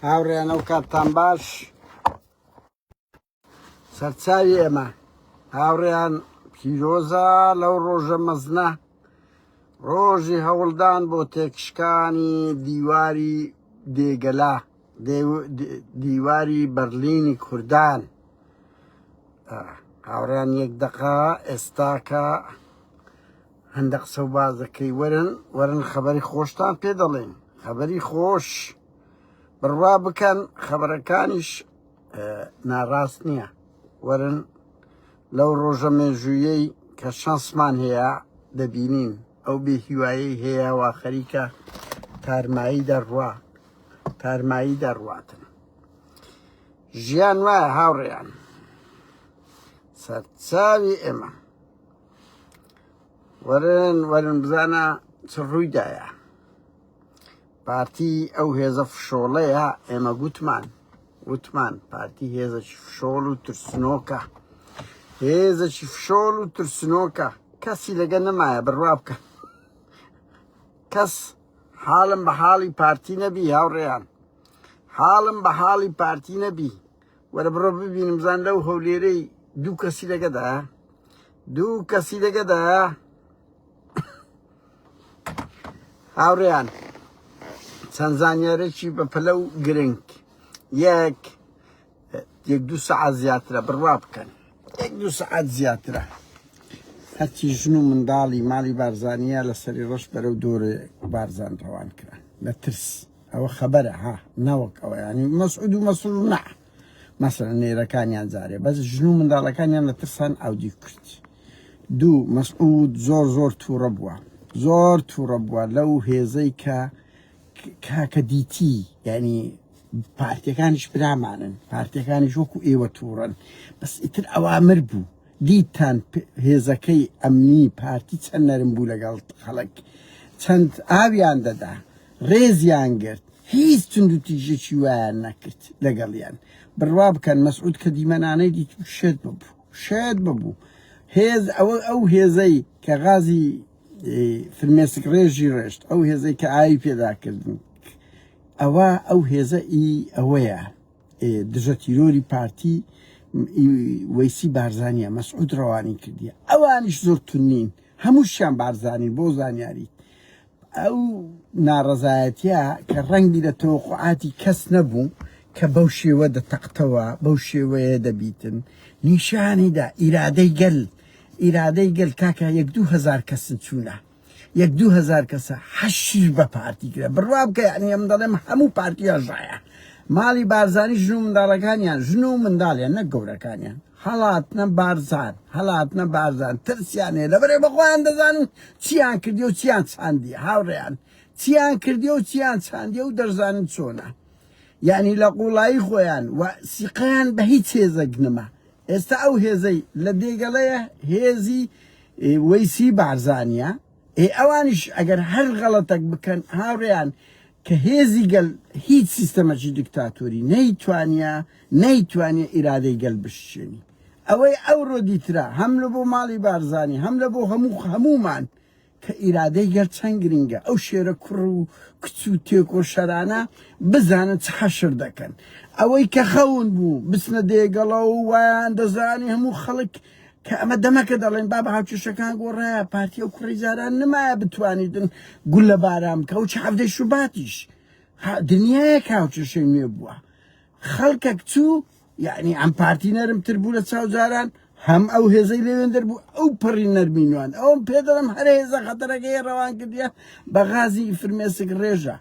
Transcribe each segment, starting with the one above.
هاوڕێیان ئەو کاتتان باش سەرچاوی ئێمە هاوڕێیان پیرۆزە لەو ڕۆژە مەزنە ڕۆژی هەوڵدان بۆ تێکشکانی دیواری دێگەلا دیواری بەرلینی کوردان هاوڕێیان یەک دەقا ئێستاکە هەندێک قسە و بازەکەی وەرن خەبەری خۆشتان پێ دەڵێن خەبەری خۆش بڕوا بکەن خەبەرەکانیش ناڕاست نییە وەرن لەو ڕۆژە مێژوویەی کە شانسمان هەیە دەبینین ئەو بێهیوایەی هەیە وا خەریکە تارمایی دەڕواتن ژیان وایە هاوڕێیان سەرچاوی ئێمە وەرن بزانە چ ڕوویدایە پارتی ئەو هێزە فشۆڵەیە ئێمە گوتمان پارتی هێزەی فشۆڵ و ترسنۆکە هێزەی فشۆڵ و ترسنۆکە کەسی لەگە نەمایە بڕوا بکە کەس حاڵم بە حاڵی پارتی نەبی هاوڕێیان حاڵم بە حاڵی پارتی نەبی وەرە بڕۆ ببینم بزان لەو هەولێرەی دوو کەسی لەگەدایە هاوڕێیان چەند زانیارێکی بە پەلە و گرنگ یەک دو سەعات زیاترە بڕوا بکەن دو سەعات زیاترە هەرچی ژن و منداڵی ماڵی بارزانیە لە سەری ڕۆژ بەرەو دۆرە بارزان ڕەوان کران لە ترس ئەوە خەبەرە ها نەوەک ئەوە ینی مەسعود و مەسعود نە مەسەڵەن نێرەکانیان جارێ بەس ژن و منداڵەکانیان لە ترسان ئاودی کورد دوو مەسعود زۆر تووڕە بووە لەو هێزەی کە دیتی ینی پارتیەکانیش برامانن پارتیەکانیش وەکو ئێوە تووڕن بەس ئیتر ئەوامر بوو دیتان هێزەکەی ئەمنی پارتی چەند نەرم بوو لەگەڵ خەڵک چەند ئاویان دەدا ڕێزیان گرت هیچ چند و تیژێکی وایان نەکرد لەگەڵیان بڕوا بکەن مەسعود کە دیمەنانەی دیت شێت ببوو هێز ئەو هێزەی کە غازی فرمێسک ڕێژی ڕێشت ئەو هێزەی کە ئاوی پێداکردن ئەو هێزە ئەوەیە دژە تیرۆری پارتی وەیسی بارزانیە مەسعود ڕەوانی کردیە ئەوانیش زۆر تونین هەمووشیان بارزانین بۆ زانیاریت ئەو ناڕەزایەتیە کە ڕەنگی لە تەوەقوعاتی کەس نەبوو کە بەو شێوە دەتەقتەوە بەو شێوەیە دەبیتن نیشانیدا ئیرادەی گەل کاکە 2,000 کەسن چوونە 2,000 کەسە حەشیر بە پارتی کرا بڕوا بکە یعنی ئەم دەڵێم هەموو پارتیە ژایە ماڵی بارزانی ژن و منداڵەکانیان ژن و منداڵیان نەک گەورەکانیان هەڵاتنە بارزان ترسیانێ لەبەرێ بەخۆیان دەزانن چیان کردی و چیان چاندی هاوڕێیان چیان کردی و چیان چاندی و دەرزانن چۆنە یعنی لە قوڵایی خۆیان و سیقیان بە هیچ هێزەک نەما ئێستا ئەو هێزەی لە دێگەڵەیە هێزی وەیسی بارزانیە ئەوانیش ئەگەر هەر غەڵەتێک بکەن هاوڕێیان کە هێزی گەل هیچ سیستەمەکی دیکتاتۆری نەیتوانێ ئیرادەی گەل بشێنی ئەوەی ئەوڕۆ دیترا هەم لە بۆ ماڵی بارزانی هەم لە بۆ هەمومان کە ئیرادەی گەل چەند گرنگە ئەو شێرە کوڕ و کچ و تێکۆ شەرانە بزانن چ حەشر دەکەن ئەوەی کە خەون بوو بچنە دێگەڵە و وایان دەزانی هەموو خەڵک کە ئەمە دەمەکە دەڵێن با بە هاوچێشەکان گۆڕایە پارتی ئەو کوڕی زاران نمایە بتوانیدن گول لە باران بکە و چ هەفتەی شوباتیش دنیایە هاوچێشەی نوێ بووە خەڵکێک چوو یعنی ئەم پارتی نەرمتر بوو لە چاو جاران هەم ئەو هێزەی لەوێن دەربوو ئەو پڕی نەرمینوان ئەوم پێ دەڵم هەر هێزە خەتەرەکەی ڕەوان کردیە بە غازی فرمێسک ڕێژە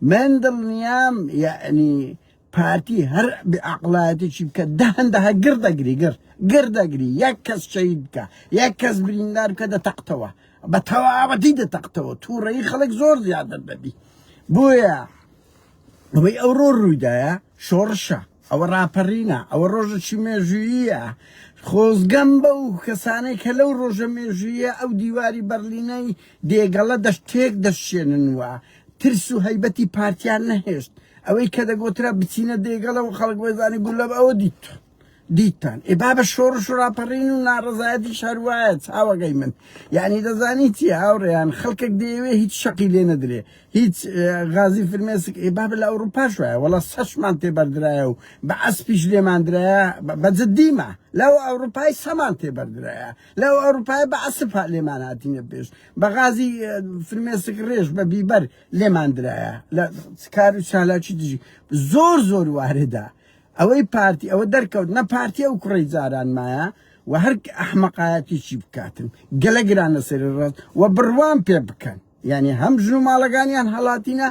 من دڵنیام یعنی پارتی هەر عقڵایەتێکی بکە دەهەندەها گردەگری یەک کەس شەهید بکە یەک کەس بریندار بکە دەتەقتەوە بە تەواوەتی دەتەقتەوە تووڕەیی خەڵک زۆر زیادر دەبی بۆیە ئەوەی ئەوڕۆ ڕوویدایە شۆڕشە ئەوە ڕاپەڕینە ئەوە ڕۆژێکی مێژوویە خۆزگەم بەو کەسانەی کە لەو ڕۆژە مێژوویە ئەو دیواری بەرلینەی دێگەڵە تێک دەشێننوە ترس و هەیبەتی پارتیان نەهێشت ئەوەی کە دەگوترا بچینە دێگەڵە و خەڵک وەزانی گول لە ئەوە دیتان ای بابا شورش و راپەڕین و ناڕەزایەتی شەروایە چاوەگەی من یعنی دەزانی چی هاوڕێیان خەڵکێک دەیەوێ هیچ شەقی لێ نەدرێ هیچ غازی فرمێسک ئی بابا لە ئەوروپاش وایە وەڵا سەشمان تێبەردرایە و بە ئەسپیش لێماندرایە بە جددیمە لەو ئەوروپای سەمان تێبەردرایە لەو ئەوروپای بە ئەسپا لێمان هاتینە پێش بە غازی فرمێسک ڕێژ بە بیبەر لێماندرایە لە کار و چالاکی دژی زۆر زۆر واردا ئەوەی پارتی ئەوە دەرکەوت نە پارتی ئەو کوڕی جاران مایە و هەر ئەحمەقایەتیشی بکاتن گەلە گرانە سەری ڕاست و بڕوان پێ بکەن یعنی هەم ژن و ماڵەکانیان هەڵاتینە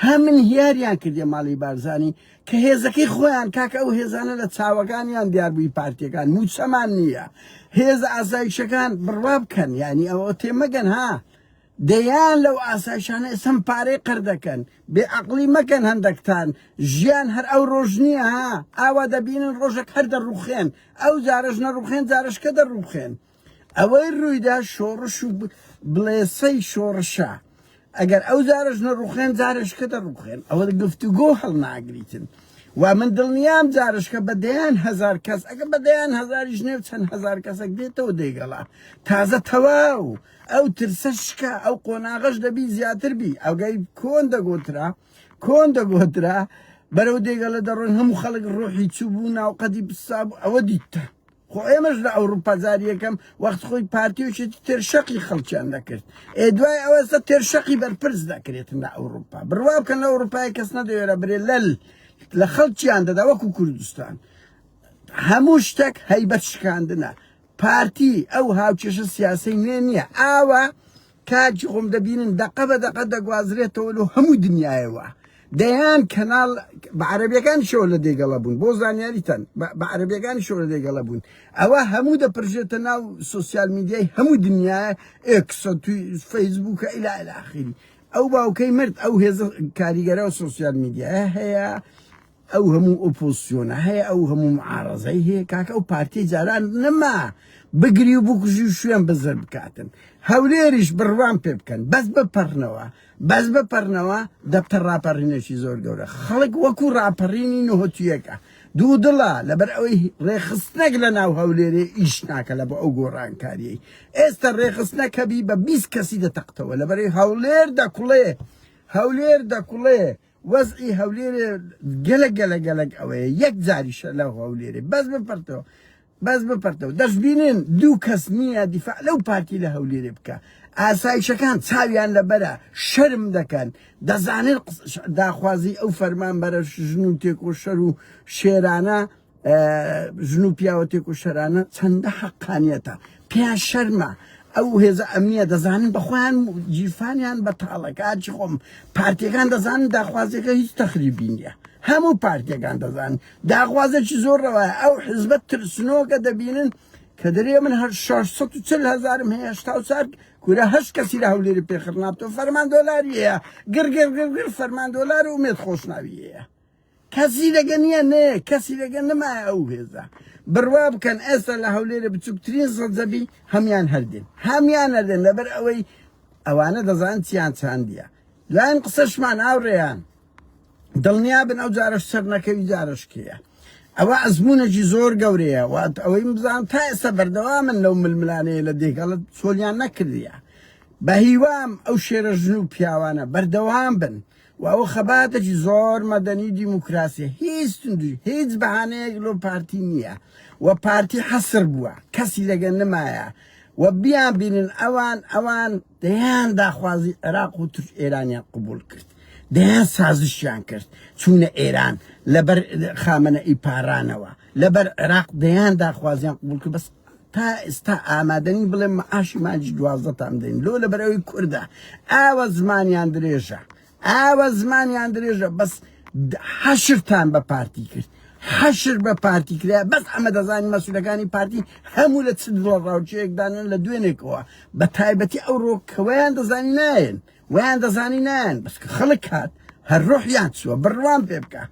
هەمن هیاریان کردێ ماڵی بارزانی کە هێزەکەی خۆیان کاکە ئەو هێزانە لە چاوەکانیان دیاربووی پارتیەکان موچەمان نییە هێز ئاسایشەکان بڕوا بکەن یعنی ئەوە تێمەگەن ها دەیان لەو ئاسایشانە ئێسم پارەی قەردەکەن بێ عەقڵی مەکەن هەندێکتان ژیان هەر ئەو ڕۆژ نییە ها ئاوا دەبینن ڕۆژێک هەر دەڕوخێن ئەو جارەش نەڕوخێن جارشکە دەڕوخێن ئەوەی ڕوویدا شۆڕش و بڵێسەی شۆڕشە ئەگەر ئەو جارش نەڕوخێن جارشکە دەڕوخێن ئەوە گفتوگۆ هەڵناگریتن و من دڵنیام جارشکە بەدەیان هەزار کەس ئەگە بەدەیان هەزاریش نێو چەند هەزار کەسێک دێتەوە دەیگەڵا تازە تەواو ئەو ترسە شکە ئەو قۆناغەش دەبی زیاتر بی ئەوگەی کۆن دەگۆترا بەرەو دێگەڵە دەڕۆن هەموو خەڵک ڕۆحی چوو بوو ناوقەتی بسابوو ئەوە دیتە خۆ ئێمەش لە ئەوروپا جاری یەکەم وەخت خۆی پارتیوشێتی تێرشەقی خەڵکیان دەکرد دوای ئەوە ئێستا تێرشەقی بەرپرس دەکرێتن لە ئەوروپا بڕوا بکەن لە ئەوروپای کەس نەدەوێرە برێ لە خەڵکیان دەدا وەکو کوردستان هەموو شتێک هەیبەت شکاندنە پارتی ئەو هاوچێشە سیاسی نوێ نییە ئاوە کاکی خۆم دەبینن دەقە بە دەقە دەگوازرێتەوە لە هەموو دنیایەوە دەیان کەناڵ بە عەرەبیەکانی شەوە لە دێگەڵە بوون بۆ زانیاریتان بە عەرەبیەکانی شەوە لە دێگەڵە بوون ئەوە هەموو دەپڕژێتە ناو سۆسیال میدیای هەموو دنیای ئێکسە توی فەیسبووکە ئیلا ئیلا ئاخری ئەو باوکەی مرد ئەو هێزە کاریگەرە و سۆسیال میدیایە هەیە ئەو هەموو ئۆپۆسیۆنە هەیە ئەو هەموو معارەزەی هەیە کاکە ئەو پارتی جاران نەما بگری و بکوژی و شوێن بەزەر بکاتن هەولێریش بڕوان پێ بکەن بەس بەپەڕنەوە دەبتە ڕاپەڕینێکی زۆر گەورە خەڵک وەکو ڕاپەڕینی نهۆتیەکە دوو دڵە لەبەر ئەوەی ڕێخستنێک لە ناو هەولێرێ ئیش ناکە لە بۆ ئەو گۆڕانکاریەی ئێستا ڕێخستنەکەبی بە 20 کەسی دەتەقتەوە لەبەرەوەی هەولێر دەکوڵێ وەزعی هەولێرێ گەلک ئەوەیە یەک جاریشە لەو هەولێرێ بەس بپەرتەوە دەشبینن دوو کەس نییە دیفاع لەو پارتی لە هەولێرێ بکە ئاسایشەکان چاویان لەبەرە شەرم دەکەن دەزانن داخوازی ئەو فەرمان بەرە ژن و تێک و شەر و شێرانە ژن و پیاوە تێک و شەرانە چەندە حەقانیەتە پێیان شەرمە ئەو هێزە ئەمنیە دەزانن بەخۆیان جیرفانیان بەتاڵەکە ئاچی خۆم پارتیەکان دەزانن داخوازیەکە هیچ تەخریبی نییە هەموو پارتیەکان دەزانن داخوازێکی زۆر ڕەوایە ئەو حزبە ترسنۆکە دەبینن کە دەرێ من هەر 640,000 هەیە 84 کورە هەشت کەسی لە هەولێری پێخڕنابتەوە فەرمان دۆلاری هەیە گرگرگرگر فەرمان دۆلار و ئومێد خۆشناوی هەیە کەسی لەگە نییە نێ کەسی لەگە نەمایە ئەو هێزە بڕوا بکەن ئێستا لە هەولێرە بچووکترین سەرجەبی هەمان هەردێن لەبەر ئەوەی ئەوانە دەزانن چیان چاندیە دوایین قسەشمان ئاوڕێیان دڵنیا بن ئەو جارەش سەر نەکەوی جارشکەیە ئەوە ئەزمونێکی زۆر گەورەیە وات ئەوەی بزان تا ئێستا بەردەوامن لەو ململانەیە لە دێگەڵت چۆلیان نەکردیە بە هیوام ئەو شێرە ژن و پیاوانە بەردەوام بن و ئەو خەباتێکی زۆر مەدەنی دیموکراسیە هیچ بەهانەیەک لۆ پارتی نییە و پارتی حەسر بووە کەسی لەگەن نمایە و بیان بینن ئەوان دەیان داخوازی عێراق و تورک ئێرانیان قبول کرد دەیان سازشیان کرد چوونە ئێران لەبەر خامنەئی پارانەوە لەبەر عێراق دەیان داخوازیان قبول کرد بەس تا ئێستا ئامادەنی بڵێ مەعاشی مانجی 12 تام دەین لۆ لەبەرەوەی کووردە ئاوە زمانیان درێژە بەس حەشرتان بە پارتی کرد حەشر بە پارتی کرا بەس ئەمە دەزانی مەسوولەکانی پارتی هەموو لە چ دڵە ڕاوچەیەکدانن لە دوێنێکەوە بە تایبەتی ئەو ڕۆکەوەیان دەزانی نایەن ویان دەزانی نایەن بەسکە خەڵک هات هەر ڕۆحیان چووە بڕوان پێ بکە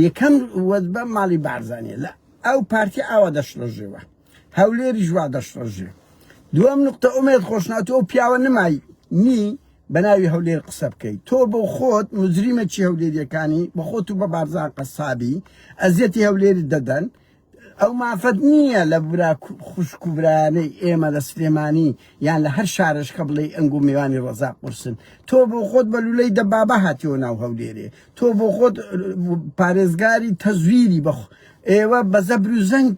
یەکەم وەزبە ماڵی بارزانیە لە ئەو پارتی ئاوا دەشڕژێوە هەولێری ژوا دەشڕژێ دووەم نقطە ئومێد خۆشناتەوە پیاوە نمای نی بە ناوی هەولێر قسە بکەیت تۆ بۆ خۆت مجریمەکی هەولێریەکانی بە خۆت و بە بارزان قەسابی ئەزیەتی هەولێری دەدەن ئەو مافەت نییە لە برا خوشک و برانەی ئێمە لە سلێمانی یان لە هەر شارش کە بڵێ ئەنگ و میوانی ڕەزاق قورسن تۆ بۆ خۆت بە لولەی دەبابە هاتیەوە ناو هەولێرێ تۆ بۆ خۆت پارێزگاری تەزویری بەخ ئێوە بە زەبر و زەنگ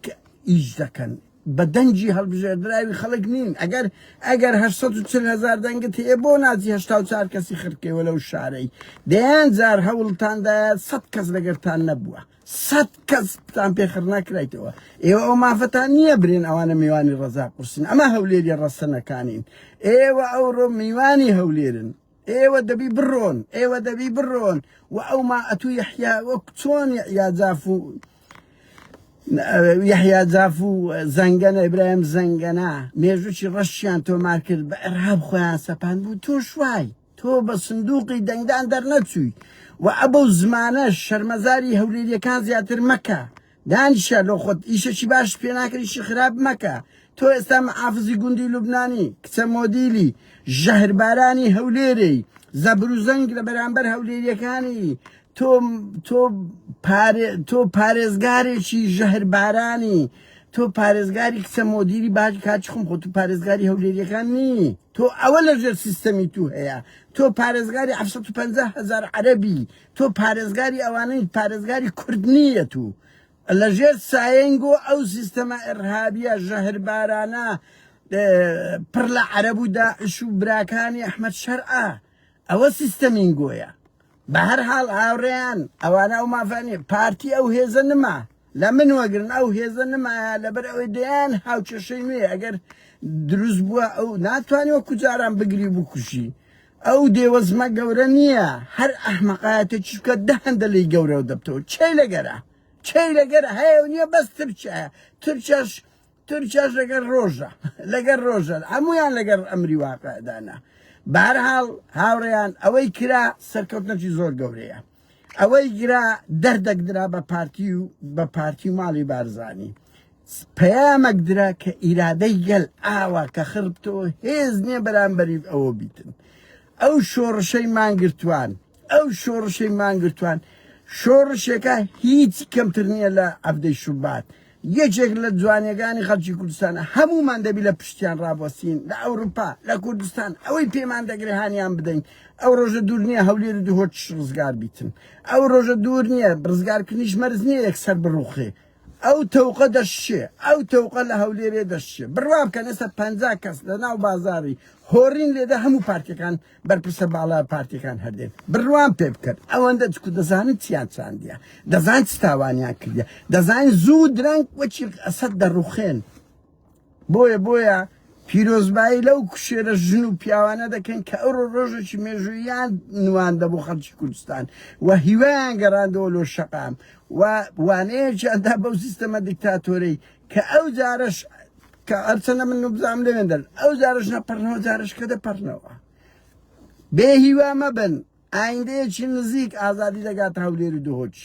ئیش دەکەن بە دەنجی هەڵبژێردراوی خەڵک نین ئەگەر 840,000 دەنگت هەیە بۆ ناچی 84 کەسی خرکەوە لەو شارەی دەیان جار هەوڵتاندایە 100 کەس لەگەرتان نەبووە 100 کەستان پێخڕ ناکرایتەوە ئێوە ئەو مافەتان نییە برێن ئەوانە میوانی ڕەزاق قورسن ئەمە هەولێری ڕەستەنەکانین ئێوە ئەوڕۆ میوانی هەولێرن ئێوە دەبی بڕۆن و ئەو ما ئەتو یەحیا وەک چۆن یحیا جاف و زەنگەنە ئیبراهیم زەنگەنە مێژووی ڕەشیان تۆمار کرد بە ئەرهاب خۆیان سەپان بوو تۆ شوای تۆ بە سندوقی دەنگدان دەرنەچووی و ئەبەو زمانە شەرمەزاری هەولێریەکان زیاتر مەکە دانیشە لۆ خۆت ئیشەکی باش پێ ناکەی ئیشی خراپ مەکە تۆ ئێستا محافزی گوندی لوبنانی کچە مۆدیلی ژەهربارانی هەولێرەی زەبر و زەنگ لە بەرامبەر هەولێریەکانی تۆ پارێزگارێکی ژەهربارانی تۆ پارێزگاری کچە مۆدیری باش کاچ خۆم خۆ تۆ پارێزگاری هەولێریەکان نی تۆ ئەوە لەژێر سیستەمی تو هەیە تۆ پارێزگاری 750,000 عەرەبی تۆ پارێزگاری ئەوانەی پارێزگاری کورد نییە تو لەژێر سایەنگۆ ئەو سیستەمە ئەرهابیە ژەهربارانە پڕ لە عەرەب و داعش و براکانی ئەحمەد شەرعە ئەوە سیستەمینگۆیە بە هەر حاڵ هاوڕێیان ئەوانە ئەو مافانی پارتی ئەو هێزە نما لە من وەگرن ئەو هێزە نمایە لەبەر ئەوەی دەیان هاوچەشەی نوێ ئەگەر دروست بووە ئەو ناتوانێت وەکو جاران بگری بکوشی ئەو دێوەزمە گەورە نییە هەر ئەحمەقایەتێکی بکە دەهەندە لی گەورە دەبتەوە چی لەگەرە هەیە و نییە بەس ترکیاش لەگەر ڕۆژە هەمویان لەگەر ئەمری واقعدانە بەهەرحاڵ هاوڕێیان ئەوەی کرا سەرکەوتنەکی زۆر گەورەیە ئەوەی گرا دەردەکدرا بە پارتی و ماڵی بارزانی پەیامەک درا کە ئیرادەی گەل ئاوا کە خربتەوە هێز نییە بەرامبەری ئەوە بیتن ئەو شۆڕشەی مانگرتوان شۆڕشێکە هیچ کەمتر نییە لە عەبدەی شوبات یەکێک لە جوانیەکانی خەڵکی کوردستانە هەمومان دەبی لە پشتیان ڕابوەستین لە ئەوروپا لە کوردستان ئەوەی پێمان دەگرێ هانیان بدەین ئەو ڕۆژە دوور نییە هەولێر دوهۆچ ڕزگار بیتن ئەو ڕۆژە دوور نییە ڕزگارکردنیش مەرز نییە یەکسەر بڕوخێ ئەو تەوقە دەشێ ئەو تەوقە لە هەولێرێ دەشێ بڕوا بکەن ئێستا 50 کەس لە ناو بازاری هۆڕین لێدە هەموو پارتیەکان بەرپرسە باڵا پارتیەکان هەردێن بڕوان پێ بکرد ئەوەندە چکو دەزانن چیان چاندیە دەزان چ تاوانیان کردە دەزانین زوو درەنگ وەچی ئەسەد دەڕوخێن بۆیە پیرۆزبایی لەو کوشێرە ژن و پیاوانە دەکەن کە ئەو ڕۆژێکی مێژوویان نواندە بۆ خەڵکی کوردستان و هیوایان گەڕاندەوە لۆ شەقام و وانەیەکیاندا بەو سیستەمە دیکتاتۆرەی کە ئەو جارش کە ئەرچەنە من بزانم لەوێندەن ئەو جارش نەپەڕنەوە جارش کە دەپەڕنەوە بێ هیوا مەبن ئایندەیەکی نزیک ئازادی دەگاتە هەولێر و دهۆچ